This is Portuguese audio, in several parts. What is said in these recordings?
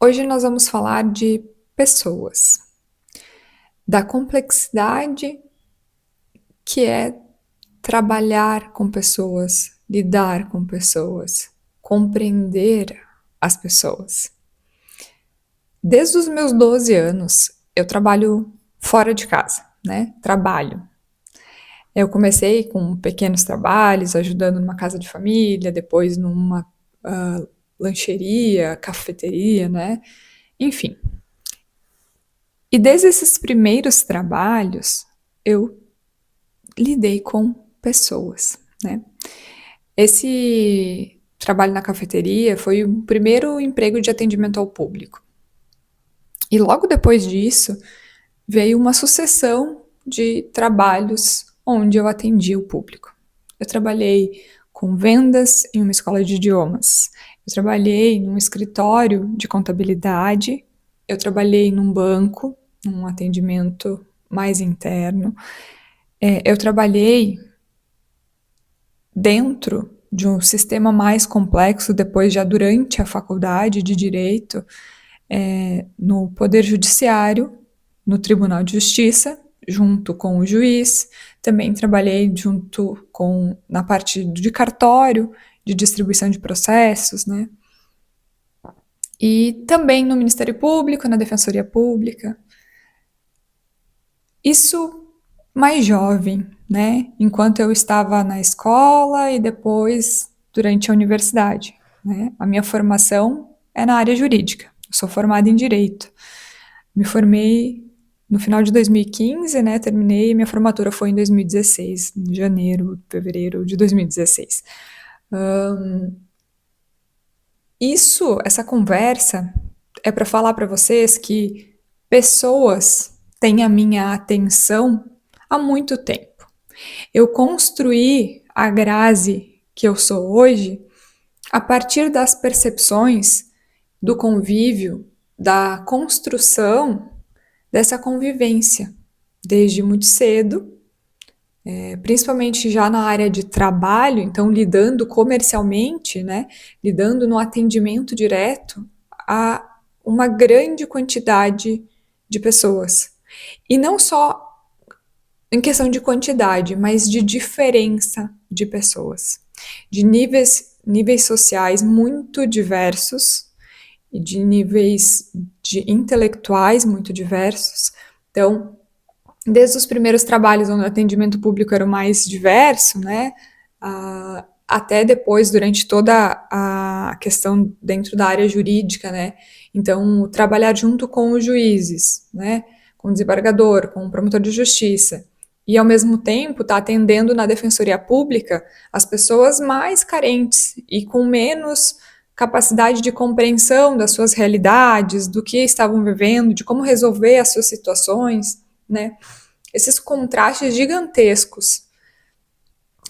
Hoje nós vamos falar de pessoas, da complexidade que é trabalhar com pessoas, lidar com pessoas, compreender as pessoas. Desde os meus 12 anos, eu trabalho fora de casa, né? Trabalho. Eu comecei com pequenos trabalhos, ajudando numa casa de família, depois numa lancheria, cafeteria, né? Enfim. E desde esses primeiros trabalhos, eu lidei com pessoas, né? Esse trabalho na cafeteria foi o primeiro emprego de atendimento ao público. E logo depois disso, veio uma sucessão de trabalhos onde eu atendi o público. Eu trabalhei com vendas em uma escola de idiomas. Eu trabalhei num escritório de contabilidade. Eu trabalhei num banco, num atendimento mais interno. Eu trabalhei dentro de um sistema mais complexo, depois já durante a faculdade de Direito, no Poder Judiciário, no Tribunal de Justiça, junto com o juiz. Também trabalhei junto com na parte de cartório, de distribuição de processos, né? E também no Ministério Público, na Defensoria Pública. Isso mais jovem, né? Enquanto eu estava na escola e depois durante a universidade, né? A minha formação é na área jurídica. Eu sou formada em Direito. Me formei no final de 2015, né? Terminei, minha formatura foi em 2016, em janeiro, fevereiro de 2016. Essa conversa é para falar para vocês que pessoas têm a minha atenção há muito tempo. Eu construí a Grazi que eu sou hoje a partir das percepções do convívio, da construção dessa convivência, desde muito cedo, principalmente já na área de trabalho, então lidando comercialmente, né, lidando no atendimento direto a uma grande quantidade de pessoas. E não só em questão de quantidade, mas de diferença de pessoas, de níveis sociais muito diversos e de níveis de intelectuais muito diversos. Então, desde os primeiros trabalhos onde o atendimento público era o mais diverso, né, até depois, durante toda a questão dentro da área jurídica, né, então, trabalhar junto com os juízes, né, com o desembargador, com o promotor de justiça, e ao mesmo tempo está atendendo na defensoria pública as pessoas mais carentes e com menos capacidade de compreensão das suas realidades, do que estavam vivendo, de como resolver as suas situações, né? Esses contrastes gigantescos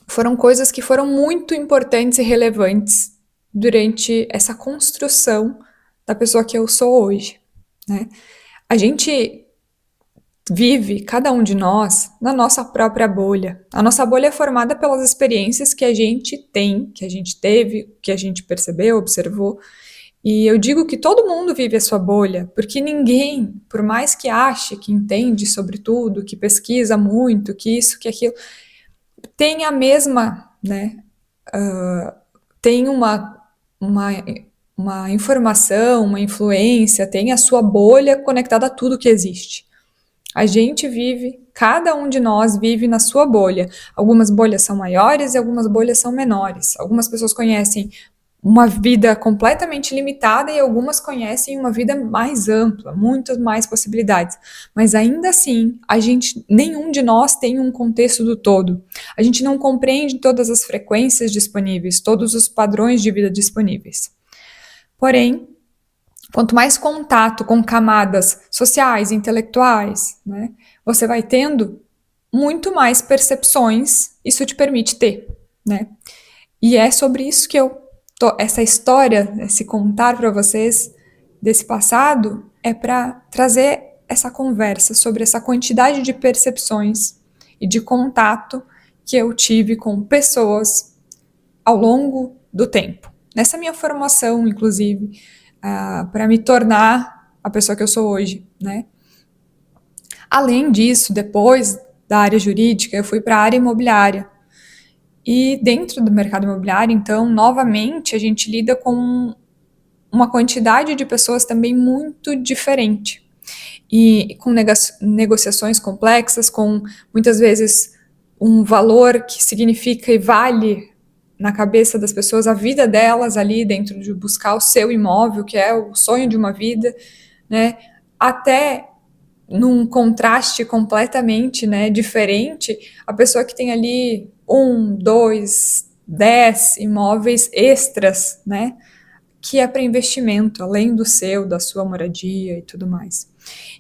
foram coisas que foram muito importantes e relevantes durante essa construção da pessoa que eu sou hoje, né? A gente vive, cada um de nós, na nossa própria bolha. A nossa bolha é formada pelas experiências que a gente tem, que a gente teve, que a gente percebeu, observou. E eu digo que todo mundo vive a sua bolha, porque ninguém, por mais que ache que entende sobre tudo, que pesquisa muito, que isso, que aquilo, tem a mesma, né? Tem uma, uma informação, uma influência, tem a sua bolha conectada a tudo que existe. A gente vive, cada um de nós vive na sua bolha. Algumas bolhas são maiores e algumas bolhas são menores. Algumas pessoas conhecem uma vida completamente limitada e algumas conhecem uma vida mais ampla, muitas mais possibilidades. Mas ainda assim, nenhum de nós tem um contexto do todo. A gente não compreende todas as frequências disponíveis, todos os padrões de vida disponíveis. Porém, quanto mais contato com camadas sociais, intelectuais, né, você vai tendo, muito mais percepções isso te permite ter, né? E é sobre isso que essa história, esse contar para vocês desse passado, é para trazer essa conversa sobre essa quantidade de percepções e de contato que eu tive com pessoas ao longo do tempo. Nessa minha formação, inclusive, para me tornar a pessoa que eu sou hoje, né? Além disso, depois da área jurídica, eu fui para a área imobiliária. E dentro do mercado imobiliário, então, novamente, a gente lida com uma quantidade de pessoas também muito diferente. E com negociações complexas, com muitas vezes um valor que significa e vale na cabeça das pessoas a vida delas ali dentro de buscar o seu imóvel, que é o sonho de uma vida, né? Até num contraste completamente, né, diferente, a pessoa que tem ali 1, 2, 10 imóveis extras, né, que é para investimento, além do seu, da sua moradia e tudo mais.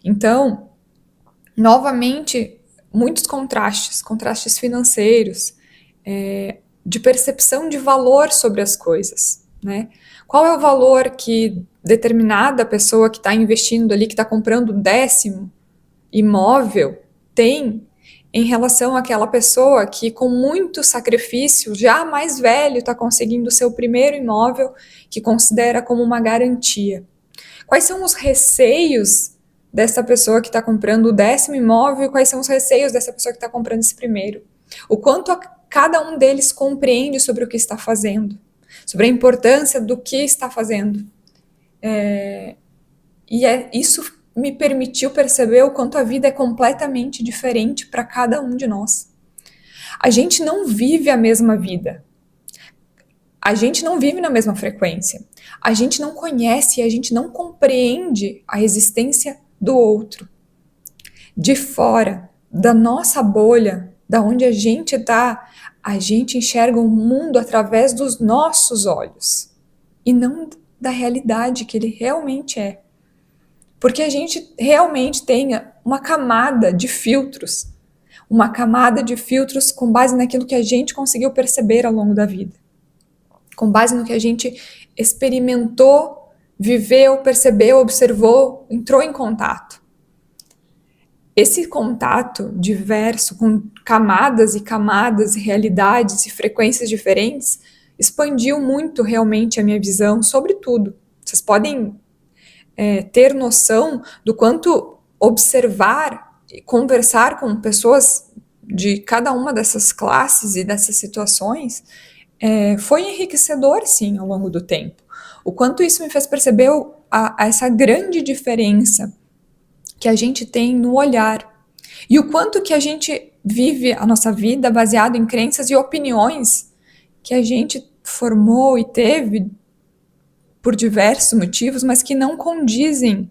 Então, novamente, muitos contrastes financeiros, de percepção de valor sobre as coisas, né? Qual é o valor que determinada pessoa que está investindo ali, que está comprando o 10º imóvel, tem em relação àquela pessoa que, com muito sacrifício, já mais velho, está conseguindo o seu primeiro imóvel, que considera como uma garantia? Quais são os receios dessa pessoa que está comprando o 10º imóvel e quais são os receios dessa pessoa que está comprando esse primeiro? O quanto cada um deles compreende sobre o que está fazendo, sobre a importância do que está fazendo. Isso me permitiu perceber o quanto a vida é completamente diferente para cada um de nós. A gente não vive a mesma vida. A gente não vive na mesma frequência. A gente não conhece e a gente não compreende a existência do outro. De fora, da nossa bolha, da onde a gente está, a gente enxerga o mundo através dos nossos olhos e não da realidade que ele realmente é. Porque a gente realmente tem uma camada de filtros, com base naquilo que a gente conseguiu perceber ao longo da vida, com base no que a gente experimentou, viveu, percebeu, observou, entrou em contato. Esse contato diverso, com camadas e camadas, realidades e frequências diferentes, expandiu muito realmente a minha visão sobre tudo. Vocês podem ter noção do quanto observar e conversar com pessoas de cada uma dessas classes e dessas situações foi enriquecedor, sim, ao longo do tempo. O quanto isso me fez perceber essa grande diferença que a gente tem no olhar e o quanto que a gente vive a nossa vida baseado em crenças e opiniões que a gente formou e teve por diversos motivos, mas que não condizem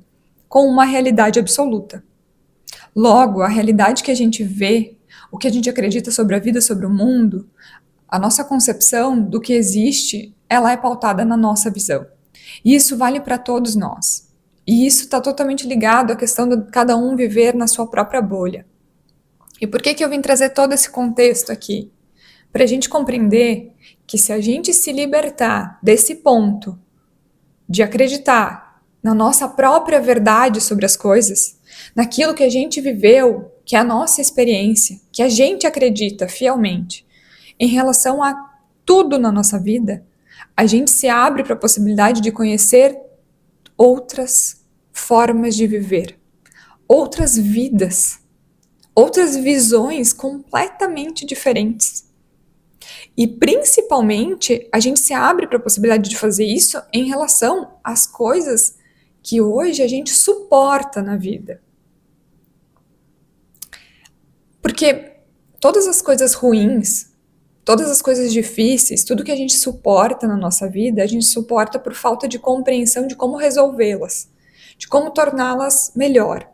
com uma realidade absoluta. Logo, a realidade que a gente vê, o que a gente acredita sobre a vida, sobre o mundo, a nossa concepção do que existe, ela é pautada na nossa visão. E isso vale para todos nós. E isso está totalmente ligado à questão de cada um viver na sua própria bolha. E por que eu vim trazer todo esse contexto aqui? Para a gente compreender que se a gente se libertar desse ponto de acreditar na nossa própria verdade sobre as coisas, naquilo que a gente viveu, que é a nossa experiência, que a gente acredita fielmente, em relação a tudo na nossa vida, a gente se abre para a possibilidade de conhecer outras formas de viver, outras vidas, outras visões completamente diferentes. E principalmente, a gente se abre para a possibilidade de fazer isso em relação às coisas que hoje a gente suporta na vida. Porque todas as coisas ruins, todas as coisas difíceis, tudo que a gente suporta na nossa vida, a gente suporta por falta de compreensão de como resolvê-las, de como torná-las melhor.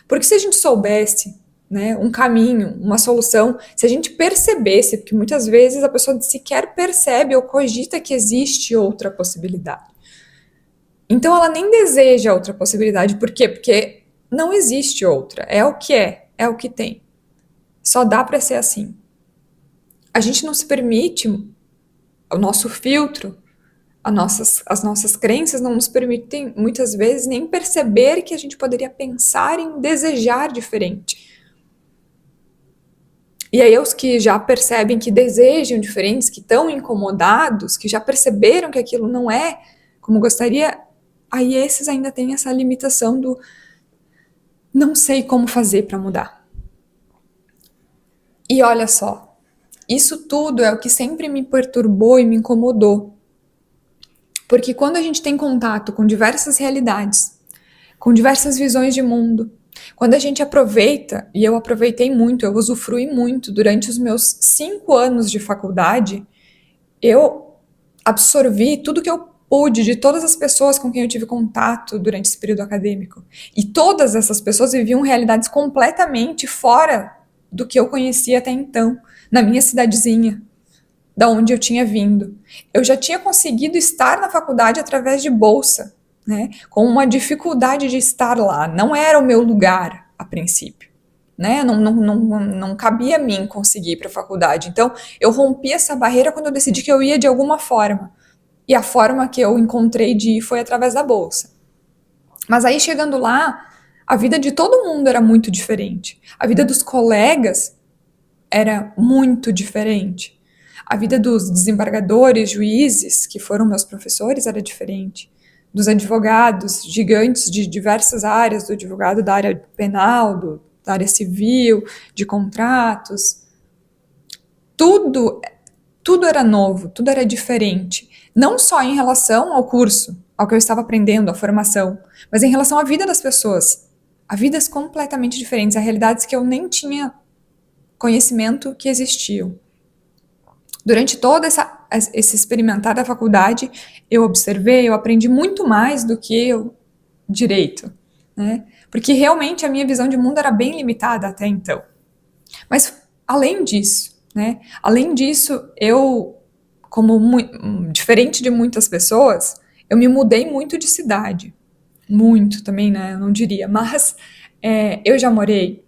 Porque se a gente soubesse, né, um caminho, uma solução, se a gente percebesse, porque muitas vezes a pessoa sequer percebe ou cogita que existe outra possibilidade. Então ela nem deseja outra possibilidade. Por quê? Porque não existe outra. É o que tem. Só dá para ser assim. A gente não se permite, o nosso filtro, as nossas crenças não nos permitem, muitas vezes, nem perceber que a gente poderia pensar em desejar diferente. E aí os que já percebem que desejam diferentes, que estão incomodados, que já perceberam que aquilo não é como gostaria, aí esses ainda têm essa limitação do não sei como fazer para mudar. E olha só, isso tudo é o que sempre me perturbou e me incomodou. Porque quando a gente tem contato com diversas realidades, com diversas visões de mundo, quando a gente aproveita, e eu aproveitei muito, eu usufruí muito durante os meus 5 anos de faculdade, eu absorvi tudo que eu pude de todas as pessoas com quem eu tive contato durante esse período acadêmico. E todas essas pessoas viviam realidades completamente fora do que eu conhecia até então, na minha cidadezinha, da onde eu tinha vindo. Eu já tinha conseguido estar na faculdade através de bolsa, né, com uma dificuldade de estar lá. Não era o meu lugar a princípio. Né? Não cabia a mim conseguir ir para a faculdade. Então, eu rompi essa barreira quando eu decidi que eu ia de alguma forma. E a forma que eu encontrei de ir foi através da bolsa. Mas aí, chegando lá, a vida de todo mundo era muito diferente. A vida dos colegas era muito diferente. A vida dos desembargadores, juízes, que foram meus professores, era diferente. Dos advogados, gigantes de diversas áreas, do advogado da área penal, da área civil, de contratos. Tudo era novo, tudo era diferente. Não só em relação ao curso, ao que eu estava aprendendo, à formação, mas em relação à vida das pessoas. A vidas completamente diferentes, a realidades que eu nem tinha conhecimento que existiam. Durante todo esse experimentar da faculdade, eu observei, eu aprendi muito mais do que o direito, né? Porque realmente a minha visão de mundo era bem limitada até então. Mas além disso, né? Além disso, eu, diferente de muitas pessoas, eu me mudei muito de cidade. Muito também, né? Eu não diria. Mas eu já morei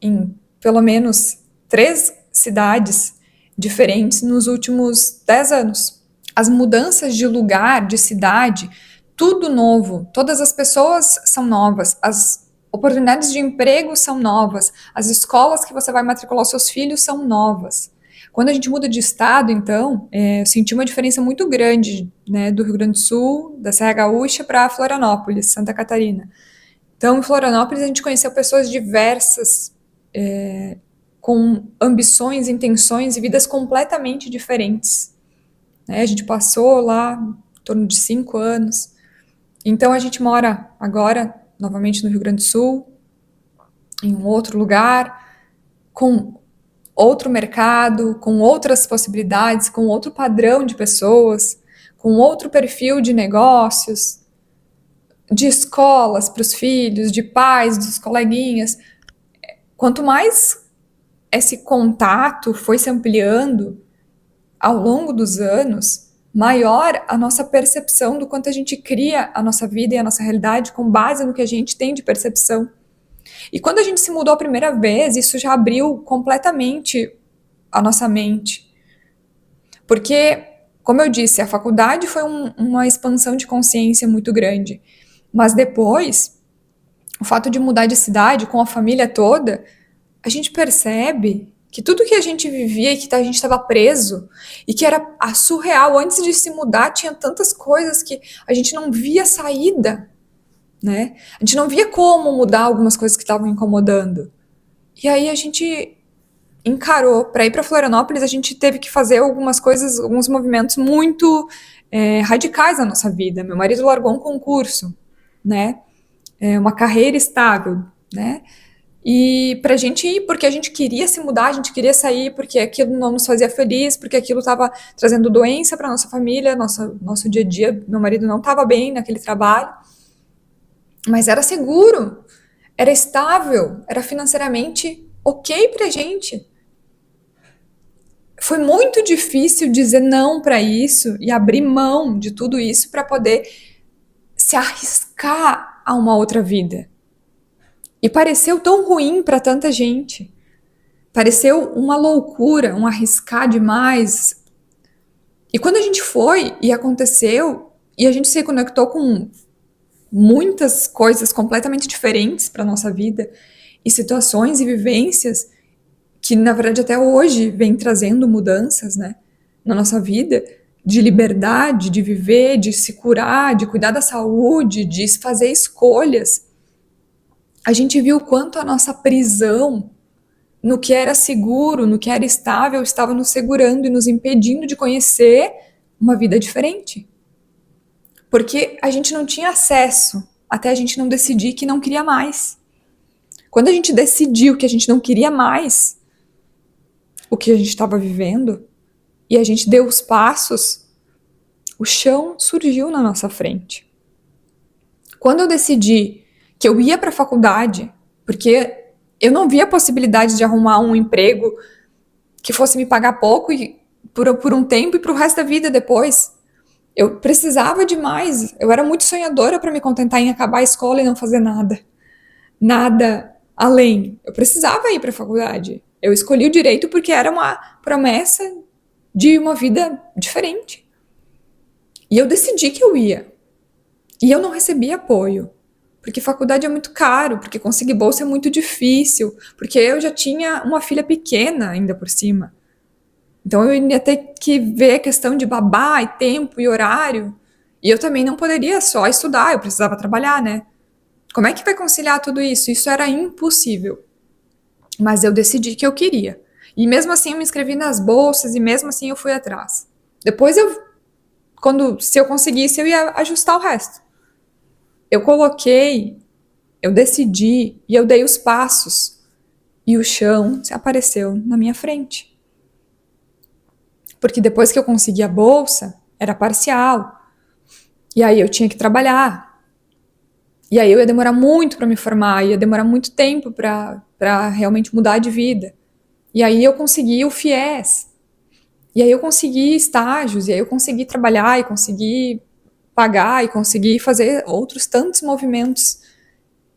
em pelo menos 3 cidades diferentes nos últimos 10 anos. As mudanças de lugar, de cidade, tudo novo. Todas as pessoas são novas. As oportunidades de emprego são novas. As escolas que você vai matricular os seus filhos são novas. Quando a gente muda de estado, então, eu senti uma diferença muito grande, né, do Rio Grande do Sul, da Serra Gaúcha, para Florianópolis, Santa Catarina. Então, em Florianópolis, a gente conheceu pessoas diversas, com ambições, intenções e vidas completamente diferentes. Né? A gente passou lá em torno de 5 anos. Então, a gente mora agora, novamente, no Rio Grande do Sul, em um outro lugar, com outro mercado, com outras possibilidades, com outro padrão de pessoas, com outro perfil de negócios, de escolas para os filhos, de pais, dos coleguinhas. Quanto mais esse contato foi se ampliando ao longo dos anos, maior a nossa percepção do quanto a gente cria a nossa vida e a nossa realidade com base no que a gente tem de percepção. E quando a gente se mudou a primeira vez, isso já abriu completamente a nossa mente. Porque, como eu disse, a faculdade foi uma expansão de consciência muito grande. Mas depois, o fato de mudar de cidade com a família toda, a gente percebe que tudo que a gente vivia e que a gente estava preso e que era surreal, antes de se mudar, tinha tantas coisas que a gente não via saída, né? A gente não via como mudar algumas coisas que estavam incomodando. E aí a gente encarou, para ir para Florianópolis, a gente teve que fazer algumas coisas, alguns movimentos muito radicais na nossa vida. Meu marido largou um concurso, né? Uma carreira estável, né? E pra gente ir, porque a gente queria se mudar, a gente queria sair, porque aquilo não nos fazia feliz, porque aquilo estava trazendo doença para nossa família, nosso dia a dia. Meu marido não estava bem naquele trabalho, mas era seguro, era estável, era financeiramente ok pra gente. Foi muito difícil dizer não para isso e abrir mão de tudo isso para poder se arriscar a uma outra vida. E pareceu tão ruim para tanta gente. Pareceu uma loucura, um arriscar demais. E quando a gente foi e aconteceu, e a gente se conectou com muitas coisas completamente diferentes para nossa vida, e situações e vivências que, na verdade, até hoje vem trazendo mudanças, né, na nossa vida, de liberdade, de viver, de se curar, de cuidar da saúde, de fazer escolhas, a gente viu o quanto a nossa prisão no que era seguro, no que era estável, estava nos segurando e nos impedindo de conhecer uma vida diferente. Porque a gente não tinha acesso até a gente não decidir que não queria mais. Quando a gente decidiu que a gente não queria mais o que a gente estava vivendo e a gente deu os passos, o chão surgiu na nossa frente. Quando eu decidi que eu ia para a faculdade, porque eu não via a possibilidade de arrumar um emprego que fosse me pagar pouco e por um tempo e para o resto da vida depois. Eu precisava de mais. Eu era muito sonhadora para me contentar em acabar a escola e não fazer nada. Nada além. Eu precisava ir para a faculdade. Eu escolhi o direito porque era uma promessa de uma vida diferente. E eu decidi que eu ia. E eu não recebi apoio. Porque faculdade é muito caro, porque conseguir bolsa é muito difícil, porque eu já tinha uma filha pequena ainda por cima. Então eu ia ter que ver a questão de babá e tempo e horário. E eu também não poderia só estudar, eu precisava trabalhar, né? Como é que vai conciliar tudo isso? Isso era impossível. Mas eu decidi que eu queria. E mesmo assim eu me inscrevi nas bolsas e mesmo assim eu fui atrás. Depois se eu conseguisse, eu ia ajustar o resto. Eu coloquei, eu decidi e eu dei os passos. E o chão apareceu na minha frente. Porque depois que eu consegui a bolsa, era parcial. E aí eu tinha que trabalhar. E aí eu ia demorar muito para me formar, ia demorar muito tempo para realmente mudar de vida. E aí eu consegui o FIES. E aí eu consegui estágios, e aí eu consegui trabalhar, e consegui pagar, e consegui fazer outros tantos movimentos.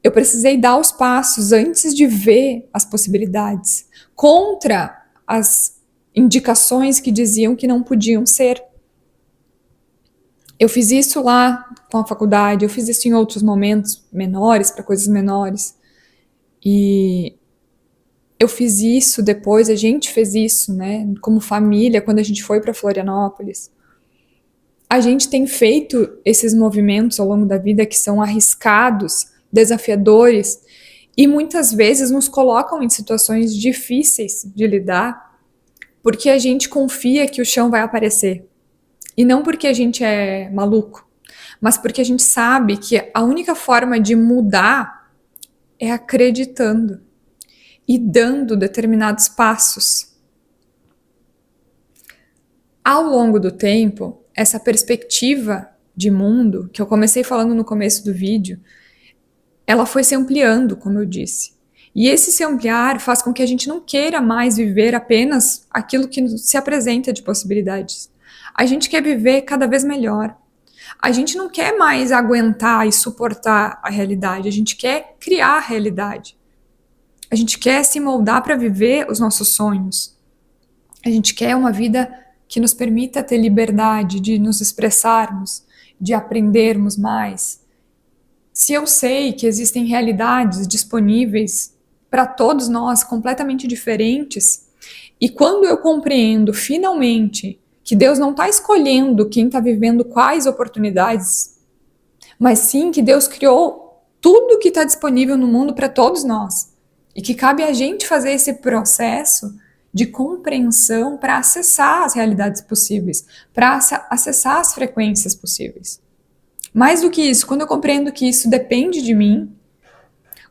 Eu precisei dar os passos antes de ver as possibilidades, contra as indicações que diziam que não podiam ser. Eu fiz isso lá com a faculdade, eu fiz isso em outros momentos menores, para coisas menores. E eu fiz isso depois, a gente fez isso, né, como família, quando a gente foi para Florianópolis. A gente tem feito esses movimentos ao longo da vida que são arriscados, desafiadores e muitas vezes nos colocam em situações difíceis de lidar, porque a gente confia que o chão vai aparecer. E não porque a gente é maluco, mas porque a gente sabe que a única forma de mudar é acreditando e dando determinados passos. Ao longo do tempo, essa perspectiva de mundo, que eu comecei falando no começo do vídeo, ela foi se ampliando, como eu disse. E esse se ampliar faz com que a gente não queira mais viver apenas aquilo que se apresenta de possibilidades. A gente quer viver cada vez melhor. A gente não quer mais aguentar e suportar a realidade, a gente quer criar a realidade. A gente quer se moldar para viver os nossos sonhos. A gente quer uma vida que nos permita ter liberdade de nos expressarmos, de aprendermos mais. Se eu sei que existem realidades disponíveis para todos nós completamente diferentes, e quando eu compreendo finalmente que Deus não está escolhendo quem está vivendo quais oportunidades, mas sim que Deus criou tudo que está disponível no mundo para todos nós, e que cabe a gente fazer esse processo de compreensão para acessar as realidades possíveis, para acessar as frequências possíveis. Mais do que isso, quando eu compreendo que isso depende de mim,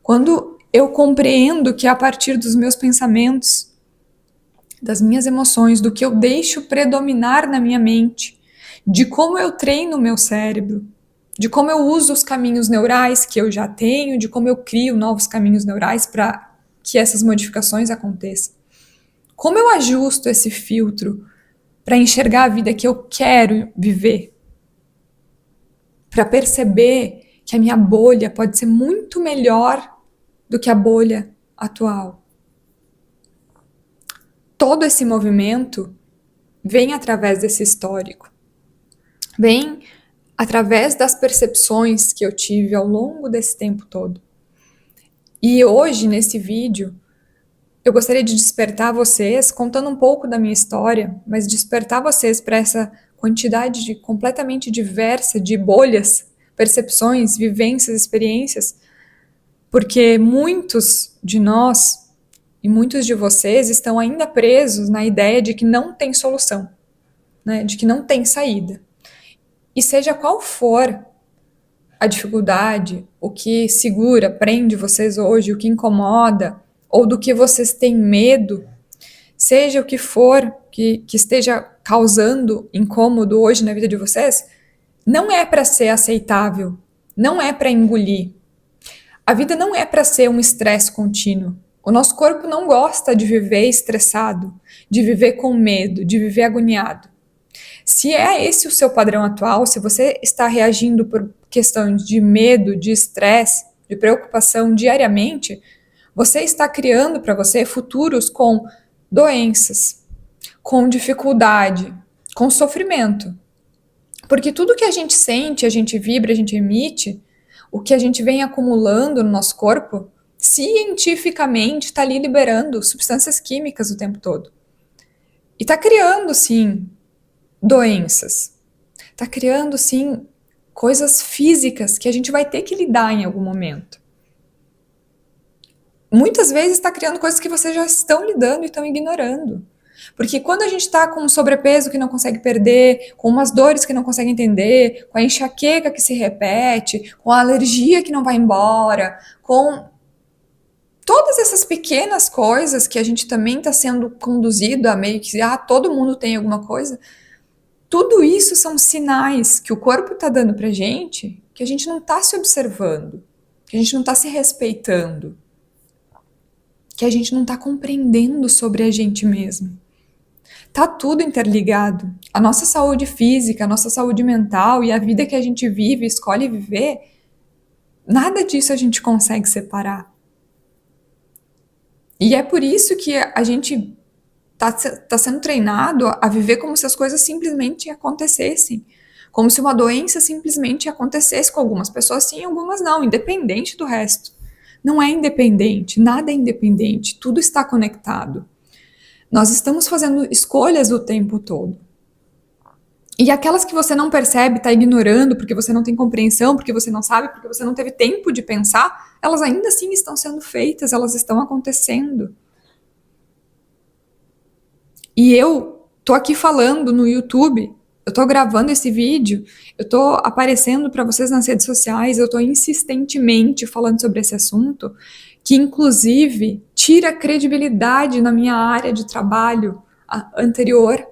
quando eu compreendo que a partir dos meus pensamentos, das minhas emoções, do que eu deixo predominar na minha mente, de como eu treino o meu cérebro, de como eu uso os caminhos neurais que eu já tenho, de como eu crio novos caminhos neurais para que essas modificações aconteçam. Como eu ajusto esse filtro para enxergar a vida que eu quero viver? Para perceber que a minha bolha pode ser muito melhor do que a bolha atual. Todo esse movimento vem através desse histórico. Vem através das percepções que eu tive ao longo desse tempo todo. E hoje, nesse vídeo, eu gostaria de despertar vocês, contando um pouco da minha história, mas despertar vocês para essa quantidade completamente diversa de bolhas, percepções, vivências, experiências, porque muitos de nós e muitos de vocês estão ainda presos na ideia de que não tem solução, né? De que não tem saída. E seja qual for a dificuldade, o que segura, prende vocês hoje, o que incomoda, ou do que vocês têm medo, seja o que for que esteja causando incômodo hoje na vida de vocês, não é para ser aceitável, não é para engolir. A vida não é para ser um estresse contínuo. O nosso corpo não gosta de viver estressado, de viver com medo, de viver agoniado. Se é esse o seu padrão atual, se você está reagindo por questões de medo, de estresse, de preocupação diariamente, você está criando para você futuros com doenças, com dificuldade, com sofrimento. Porque tudo que a gente sente, a gente vibra, a gente emite, o que a gente vem acumulando no nosso corpo, cientificamente está ali liberando substâncias químicas o tempo todo. E está criando, sim, doenças. Está criando, sim, coisas físicas que a gente vai ter que lidar em algum momento. Muitas vezes está criando coisas que vocês já estão lidando e estão ignorando. Porque quando a gente está com um sobrepeso que não consegue perder, com umas dores que não consegue entender, com a enxaqueca que se repete, com a alergia que não vai embora, com todas essas pequenas coisas que a gente também está sendo conduzido a meio que, todo mundo tem alguma coisa, tudo isso são sinais que o corpo está dando pra gente, que a gente não está se observando, que a gente não está se respeitando, que a gente não está compreendendo sobre a gente mesmo. Tá tudo interligado. A nossa saúde física, a nossa saúde mental e a vida que a gente vive, escolhe viver, nada disso a gente consegue separar. E é por isso que a gente tá sendo treinado a viver como se as coisas simplesmente acontecessem. Como se uma doença simplesmente acontecesse com algumas pessoas sim, algumas não, independente do resto. Não é independente, nada é independente, tudo está conectado. Nós estamos fazendo escolhas o tempo todo. E aquelas que você não percebe, está ignorando, porque você não tem compreensão, porque você não sabe, porque você não teve tempo de pensar, elas ainda assim estão sendo feitas, elas estão acontecendo. E eu tô aqui falando no YouTube, eu tô gravando esse vídeo, eu tô aparecendo para vocês nas redes sociais, eu tô insistentemente falando sobre esse assunto, que inclusive tira credibilidade na minha área de trabalho anterior,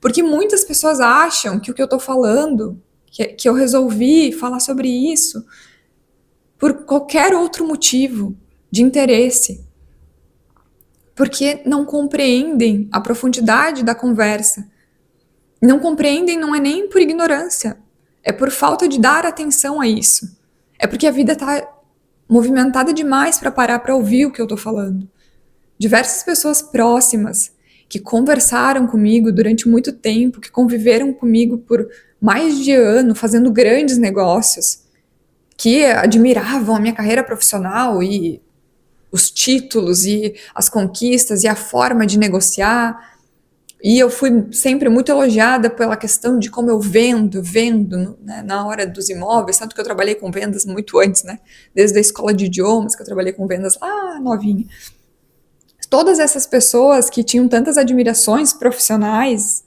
porque muitas pessoas acham que o que eu tô falando, que eu resolvi falar sobre isso por qualquer outro motivo de interesse, porque não compreendem a profundidade da conversa. Não compreendem, não é nem por ignorância, é por falta de dar atenção a isso. É porque a vida tá movimentada demais para parar para ouvir o que eu tô falando. Diversas pessoas próximas que conversaram comigo durante muito tempo, que conviveram comigo por mais de ano, fazendo grandes negócios, que admiravam a minha carreira profissional e os títulos e as conquistas e a forma de negociar. E eu fui sempre muito elogiada pela questão de como eu vendo, né, na hora dos imóveis, tanto que eu trabalhei com vendas muito antes, né? Desde a escola de idiomas, que eu trabalhei com vendas lá novinha. Todas essas pessoas que tinham tantas admirações profissionais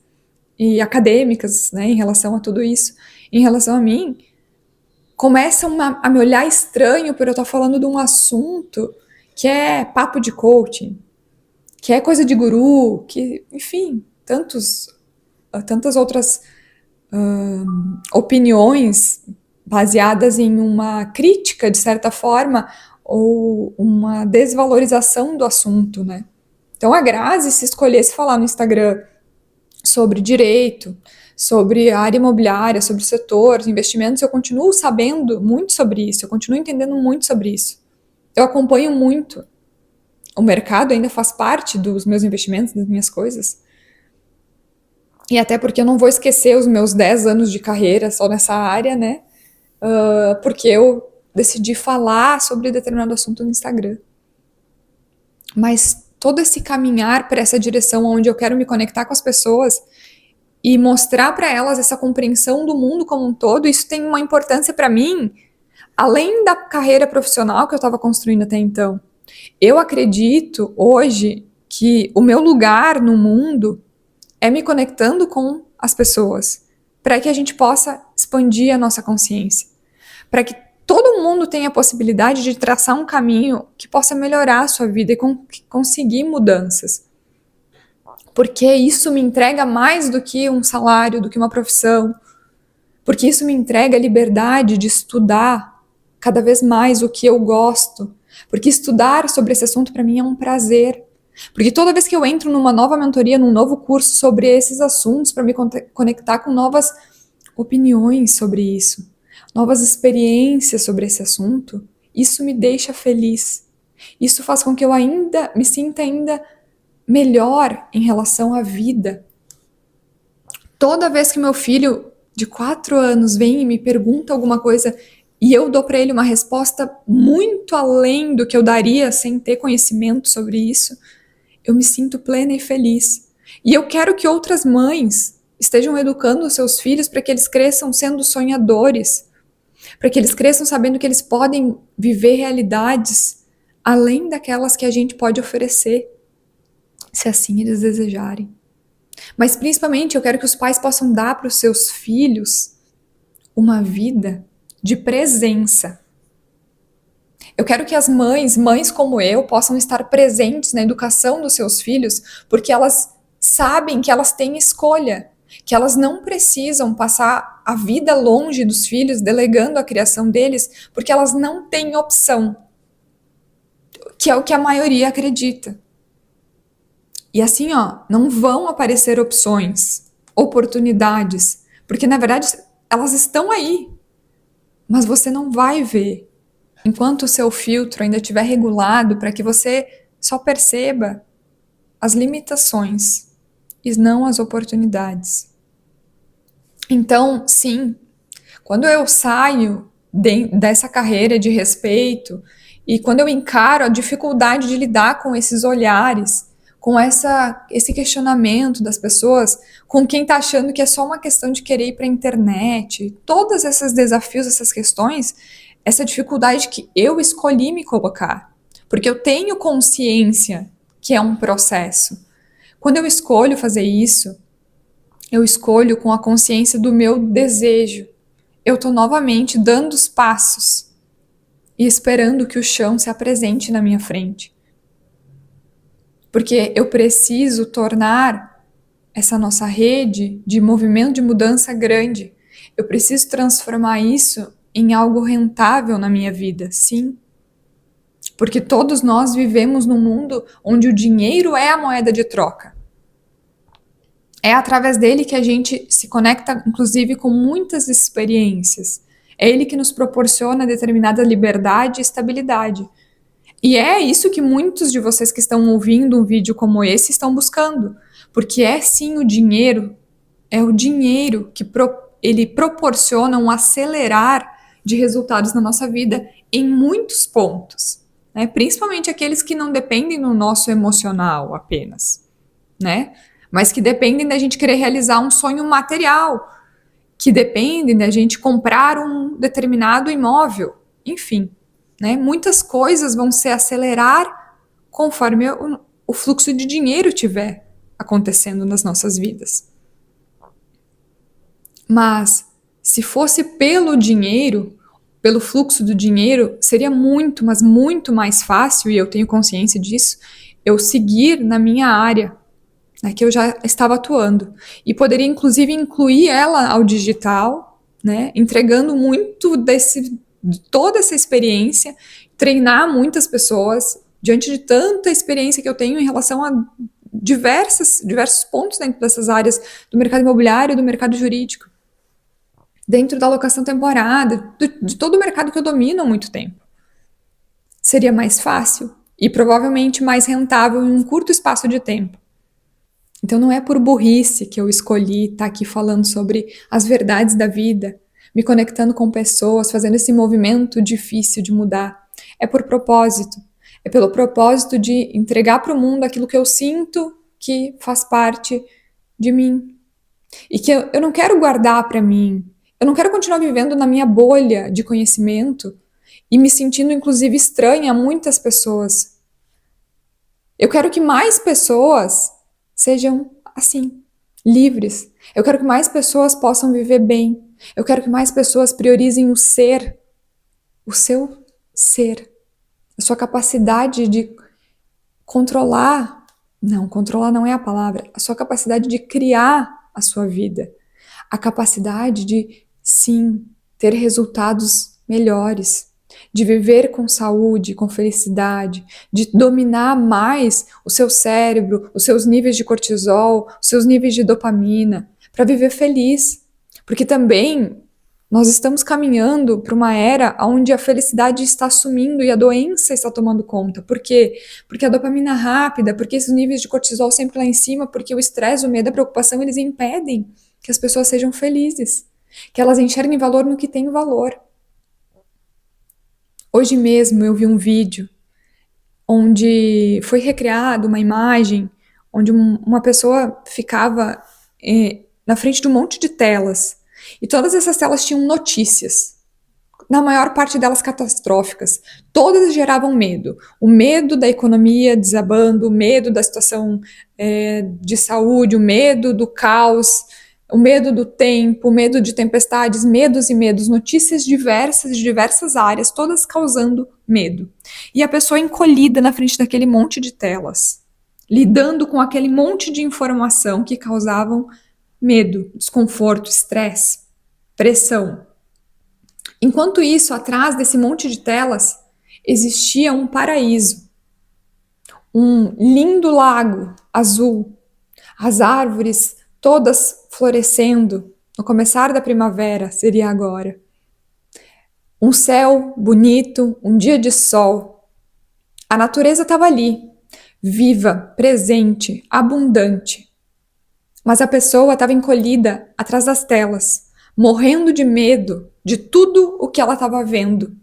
e acadêmicas, né, em relação a tudo isso, em relação a mim, começam a me olhar estranho por eu estar falando de um assunto que é papo de coaching, que é coisa de guru, que, enfim, tantas outras opiniões baseadas em uma crítica, de certa forma, ou uma desvalorização do assunto, né? Então a Grazi, se escolhesse falar no Instagram sobre direito, sobre a área imobiliária, sobre o setor, investimentos, eu continuo sabendo muito sobre isso, eu continuo entendendo muito sobre isso. Eu acompanho muito. O mercado ainda faz parte dos meus investimentos, das minhas coisas. E até porque eu não vou esquecer os meus 10 anos de carreira só nessa área, né? Porque eu decidi falar sobre determinado assunto no Instagram. Mas todo esse caminhar para essa direção onde eu quero me conectar com as pessoas e mostrar para elas essa compreensão do mundo como um todo, isso tem uma importância para mim, além da carreira profissional que eu estava construindo até então. Eu acredito hoje que o meu lugar no mundo é me conectando com as pessoas, para que a gente possa expandir a nossa consciência, para que todo mundo tenha a possibilidade de traçar um caminho que possa melhorar a sua vida e conseguir mudanças. Porque isso me entrega mais do que um salário, do que uma profissão. Porque isso me entrega a liberdade de estudar cada vez mais o que eu gosto. Porque estudar sobre esse assunto para mim é um prazer. Porque toda vez que eu entro numa nova mentoria, num novo curso sobre esses assuntos, para me conectar com novas opiniões sobre isso, novas experiências sobre esse assunto, isso me deixa feliz. Isso faz com que eu ainda me sinta ainda melhor em relação à vida. Toda vez que meu filho de 4 anos vem e me pergunta alguma coisa e eu dou para ele uma resposta muito além do que eu daria sem ter conhecimento sobre isso, eu me sinto plena e feliz. E eu quero que outras mães estejam educando os seus filhos para que eles cresçam sendo sonhadores, para que eles cresçam sabendo que eles podem viver realidades além daquelas que a gente pode oferecer, se assim eles desejarem. Mas principalmente eu quero que os pais possam dar para os seus filhos uma vida de presença. Eu quero que as mães como eu, possam estar presentes na educação dos seus filhos, porque elas sabem que elas têm escolha, que elas não precisam passar a vida longe dos filhos, delegando a criação deles, porque elas não têm opção, que é o que a maioria acredita. E assim, não vão aparecer opções, oportunidades, porque na verdade elas estão aí, mas você não vai ver, enquanto o seu filtro ainda estiver regulado, para que você só perceba as limitações e não as oportunidades. Então, sim, quando eu saio dessa carreira de respeito e quando eu encaro a dificuldade de lidar com esses olhares, com esse questionamento das pessoas, com quem está achando que é só uma questão de querer ir para a internet, todos esses desafios, essas questões, essa dificuldade que eu escolhi me colocar, porque eu tenho consciência que é um processo. Quando eu escolho fazer isso, eu escolho com a consciência do meu desejo. Eu estou novamente dando os passos e esperando que o chão se apresente na minha frente. Porque eu preciso tornar essa nossa rede de movimento de mudança grande. Eu preciso transformar isso em algo rentável na minha vida, sim. Porque todos nós vivemos num mundo onde o dinheiro é a moeda de troca. É através dele que a gente se conecta, inclusive, com muitas experiências. É ele que nos proporciona determinada liberdade e estabilidade. E é isso que muitos de vocês que estão ouvindo um vídeo como esse estão buscando. Porque é sim o dinheiro que ele proporciona um acelerar de resultados na nossa vida em muitos pontos, né? Principalmente aqueles que não dependem do nosso emocional apenas, né? Mas que dependem da gente querer realizar um sonho material, que dependem da gente comprar um determinado imóvel, enfim, né? Muitas coisas vão se acelerar conforme o fluxo de dinheiro tiver acontecendo nas nossas vidas. Mas se fosse pelo dinheiro, pelo fluxo do dinheiro, seria muito, mas muito mais fácil, e eu tenho consciência disso, eu seguir na minha área, né, que eu já estava atuando. E poderia, inclusive, incluir ela ao digital, né, entregando muito de toda essa experiência, treinar muitas pessoas, diante de tanta experiência que eu tenho em relação a diversos pontos dentro dessas áreas do mercado imobiliário e do mercado jurídico, dentro da alocação temporada, de todo o mercado que eu domino há muito tempo. Seria mais fácil e provavelmente mais rentável em um curto espaço de tempo. Então não é por burrice que eu escolhi estar aqui falando sobre as verdades da vida, me conectando com pessoas, fazendo esse movimento difícil de mudar. É por propósito. É pelo propósito de entregar para o mundo aquilo que eu sinto que faz parte de mim. E que eu não quero guardar para mim. Eu não quero continuar vivendo na minha bolha de conhecimento e me sentindo, inclusive, estranha a muitas pessoas. Eu quero que mais pessoas sejam assim, livres. Eu quero que mais pessoas possam viver bem. Eu quero que mais pessoas priorizem o ser, o seu ser, a sua capacidade de controlar. Não, controlar não é a palavra. A sua capacidade de criar a sua vida. A capacidade de, sim, ter resultados melhores, de viver com saúde, com felicidade, de dominar mais o seu cérebro, os seus níveis de cortisol, os seus níveis de dopamina, para viver feliz. Porque também nós estamos caminhando para uma era onde a felicidade está sumindo e a doença está tomando conta. Por quê? Porque a dopamina rápida, porque esses níveis de cortisol sempre lá em cima, porque o estresse, o medo, a preocupação, eles impedem que as pessoas sejam felizes, que elas enxerguem valor no que tem valor. Hoje mesmo eu vi um vídeo onde foi recriada uma imagem onde uma pessoa ficava na frente de um monte de telas e todas essas telas tinham notícias, na maior parte delas catastróficas. Todas geravam medo. O medo da economia desabando, o medo da situação de saúde, o medo do caos, o medo do tempo, o medo de tempestades, medos e medos, notícias diversas de diversas áreas, todas causando medo. E a pessoa encolhida na frente daquele monte de telas, lidando com aquele monte de informação que causavam medo, desconforto, estresse, pressão. Enquanto isso, atrás desse monte de telas, existia um paraíso, um lindo lago azul, as árvores todas florescendo, no começar da primavera seria agora. Um céu bonito, um dia de sol. A natureza estava ali, viva, presente, abundante. Mas a pessoa estava encolhida atrás das telas, morrendo de medo de tudo o que ela estava vendo.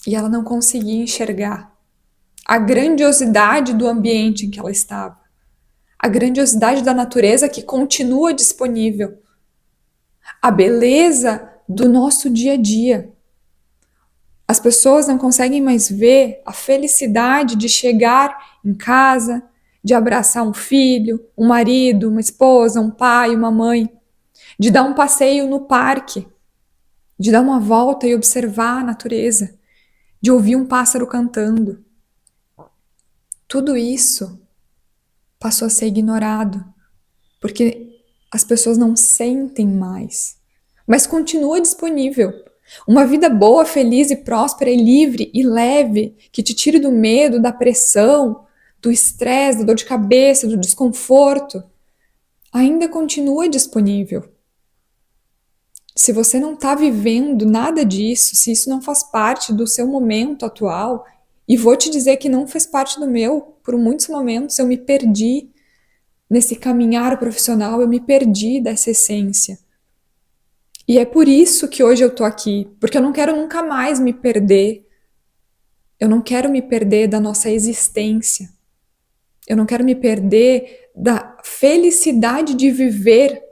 E ela não conseguia enxergar a grandiosidade do ambiente em que ela estava, a grandiosidade da natureza que continua disponível, a beleza do nosso dia a dia. As pessoas não conseguem mais ver a felicidade de chegar em casa, de abraçar um filho, um marido, uma esposa, um pai, uma mãe, de dar um passeio no parque, de dar uma volta e observar a natureza, de ouvir um pássaro cantando. Tudo isso passou a ser ignorado, porque as pessoas não sentem mais, mas continua disponível. Uma vida boa, feliz e próspera e livre e leve, que te tire do medo, da pressão, do estresse, da dor de cabeça, do desconforto, ainda continua disponível. Se você não está vivendo nada disso, se isso não faz parte do seu momento atual, e vou te dizer que não fez parte do meu, por muitos momentos eu me perdi nesse caminhar profissional, eu me perdi dessa essência. E é por isso que hoje eu tô aqui, porque eu não quero nunca mais me perder. Eu não quero me perder da nossa existência. Eu não quero me perder da felicidade de viver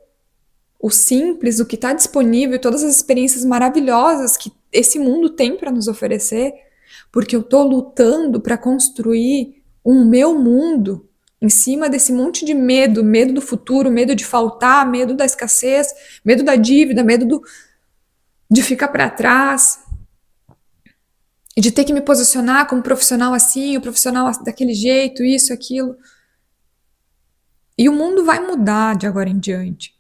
o simples, o que está disponível, todas as experiências maravilhosas que esse mundo tem para nos oferecer, porque eu tô lutando para construir um meu mundo em cima desse monte de medo, medo do futuro, medo de faltar, medo da escassez, medo da dívida, medo de ficar para trás, e de ter que me posicionar como profissional assim, o profissional daquele jeito, isso, aquilo. E o mundo vai mudar de agora em diante.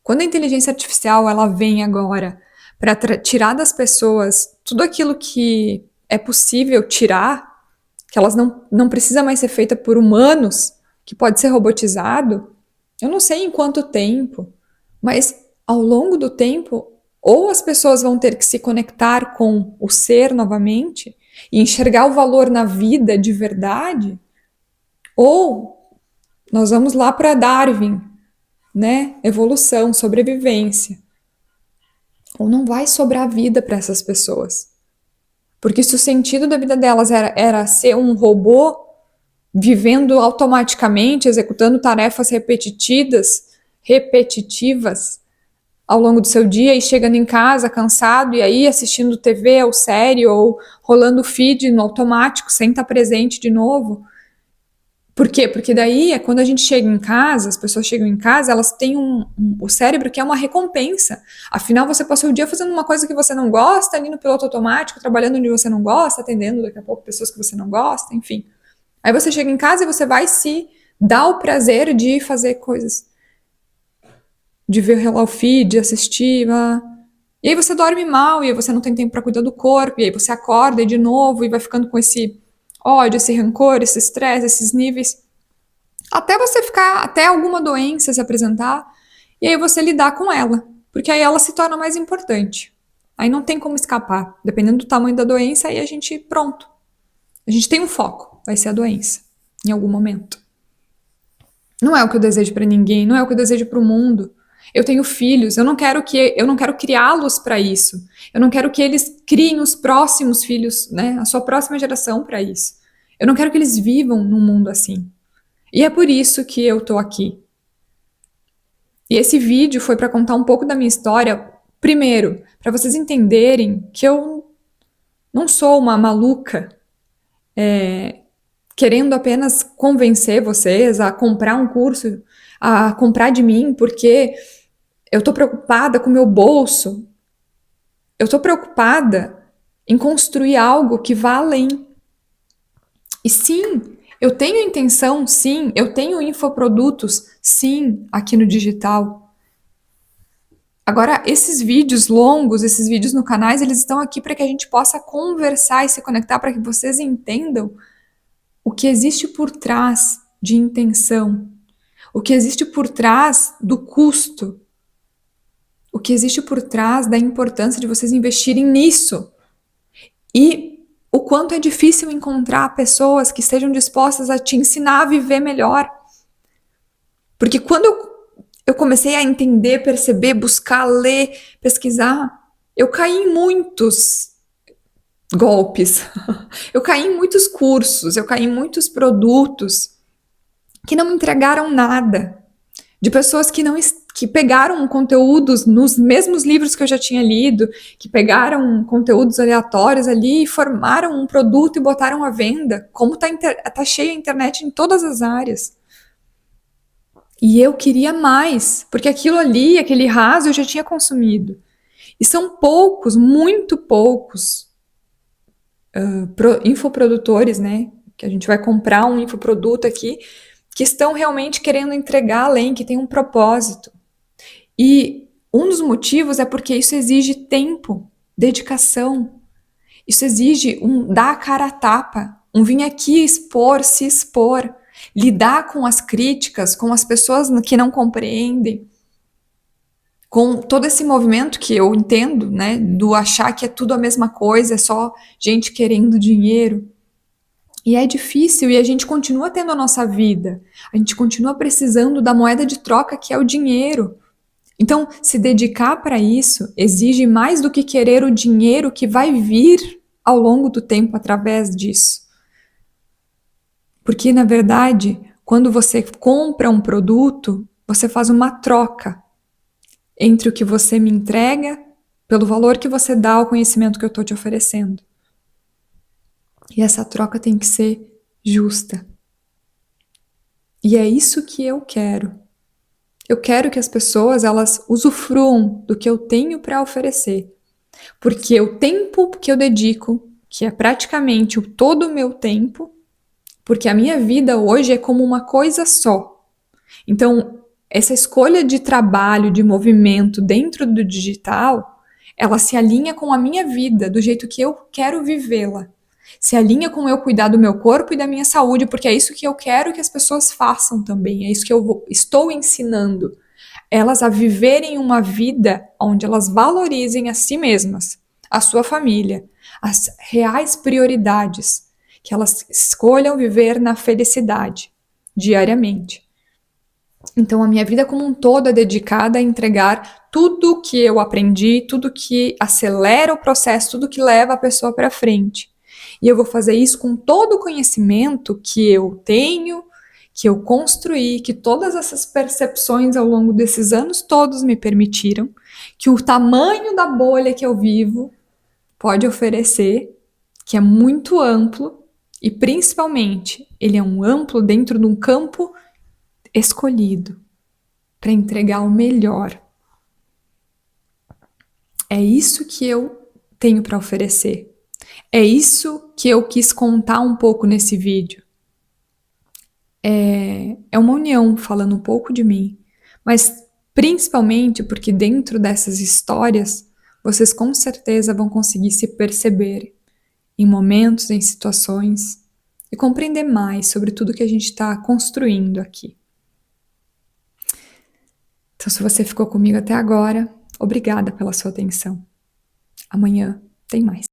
Quando a inteligência artificial ela vem agora para tirar das pessoas tudo aquilo que é possível tirar, que elas não precisa mais ser feita por humanos, que pode ser robotizado, eu não sei em quanto tempo, mas ao longo do tempo, ou as pessoas vão ter que se conectar com o ser novamente e enxergar o valor na vida de verdade, ou nós vamos lá para Darwin, né? Evolução, sobrevivência. Ou não vai sobrar vida para essas pessoas. Porque se o sentido da vida delas era ser um robô vivendo automaticamente, executando tarefas repetitivas, repetitivas ao longo do seu dia e chegando em casa cansado e aí assistindo TV ou série ou rolando o feed no automático sem estar presente de novo. Por quê? Porque daí é quando a gente chega em casa, as pessoas chegam em casa, elas têm o cérebro que é uma recompensa. Afinal, você passou o dia fazendo uma coisa que você não gosta, ali no piloto automático, trabalhando onde você não gosta, atendendo daqui a pouco pessoas que você não gosta, enfim. Aí você chega em casa e você vai se dar o prazer de fazer coisas. De ver lá o feed, assistir, e aí você dorme mal, e aí você não tem tempo para cuidar do corpo, e aí você acorda e de novo, e vai ficando com esse ódio, esse rancor, esse estresse, esses níveis, até você ficar, até alguma doença se apresentar, e aí você lidar com ela, porque aí ela se torna mais importante. Aí não tem como escapar, dependendo do tamanho da doença, aí a gente, pronto. A gente tem um foco, vai ser a doença, em algum momento. Não é o que eu desejo para ninguém, não é o que eu desejo para o mundo. Eu tenho filhos, eu não quero criá-los para isso. Eu não quero que eles criem os próximos filhos, né, a sua próxima geração para isso. Eu não quero que eles vivam num mundo assim. E é por isso que eu tô aqui. E esse vídeo foi para contar um pouco da minha história, primeiro, para vocês entenderem que eu não sou uma maluca, querendo apenas convencer vocês a comprar um curso, a comprar de mim, porque eu tô preocupada com o meu bolso. Eu tô preocupada em construir algo que vá além. E sim, eu tenho intenção, sim, eu tenho infoprodutos, sim, aqui no digital. Agora, esses vídeos longos, esses vídeos no canal, eles estão aqui para que a gente possa conversar e se conectar, para que vocês entendam o que existe por trás de intenção, o que existe por trás do custo, o que existe por trás da importância de vocês investirem nisso. E o quanto é difícil encontrar pessoas que estejam dispostas a te ensinar a viver melhor. Porque quando eu comecei a entender, perceber, buscar, ler, pesquisar, eu caí em muitos golpes. Eu caí em muitos cursos, eu caí em muitos produtos que não me entregaram nada. De pessoas que pegaram conteúdos nos mesmos livros que eu já tinha lido, que pegaram conteúdos aleatórios ali e formaram um produto e botaram à venda, como tá cheia a internet em todas as áreas. E eu queria mais, porque aquilo ali, aquele raso, eu já tinha consumido. E são poucos, muito poucos infoprodutores, né? Que a gente vai comprar um infoproduto aqui, que estão realmente querendo entregar além, que tem um propósito. E um dos motivos é porque isso exige tempo, dedicação. Isso exige dar a cara a tapa, vir aqui expor, se expor, lidar com as críticas, com as pessoas que não compreendem, com todo esse movimento que eu entendo, né, do achar que é tudo a mesma coisa, é só gente querendo dinheiro. E é difícil, e a gente continua tendo a nossa vida, a gente continua precisando da moeda de troca que é o dinheiro. Então, se dedicar para isso exige mais do que querer o dinheiro que vai vir ao longo do tempo através disso. Porque, na verdade, quando você compra um produto, você faz uma troca entre o que você me entrega pelo valor que você dá ao conhecimento que eu estou te oferecendo. E essa troca tem que ser justa. E é isso que eu quero. Eu quero que as pessoas, elas usufruam do que eu tenho para oferecer. Porque o tempo que eu dedico, que é praticamente todo o meu tempo, porque a minha vida hoje é como uma coisa só. Então, essa escolha de trabalho, de movimento dentro do digital, ela se alinha com a minha vida, do jeito que eu quero vivê-la. Se alinha com eu cuidar do meu corpo e da minha saúde, porque é isso que eu quero que as pessoas façam também, é isso que eu estou ensinando. Elas a viverem uma vida onde elas valorizem a si mesmas, a sua família, as reais prioridades, que elas escolham viver na felicidade, diariamente. Então, a minha vida como um todo é dedicada a entregar tudo que eu aprendi, tudo que acelera o processo, tudo que leva a pessoa para frente. E eu vou fazer isso com todo o conhecimento que eu tenho, que eu construí, que todas essas percepções ao longo desses anos todos me permitiram, que o tamanho da bolha que eu vivo pode oferecer, que é muito amplo e principalmente ele é um amplo dentro de um campo escolhido para entregar o melhor. É isso que eu tenho para oferecer. É isso que eu quis contar um pouco nesse vídeo. É uma união falando um pouco de mim, mas principalmente porque dentro dessas histórias vocês com certeza vão conseguir se perceber em momentos, em situações e compreender mais sobre tudo que a gente está construindo aqui. Então, se você ficou comigo até agora, obrigada pela sua atenção. Amanhã tem mais.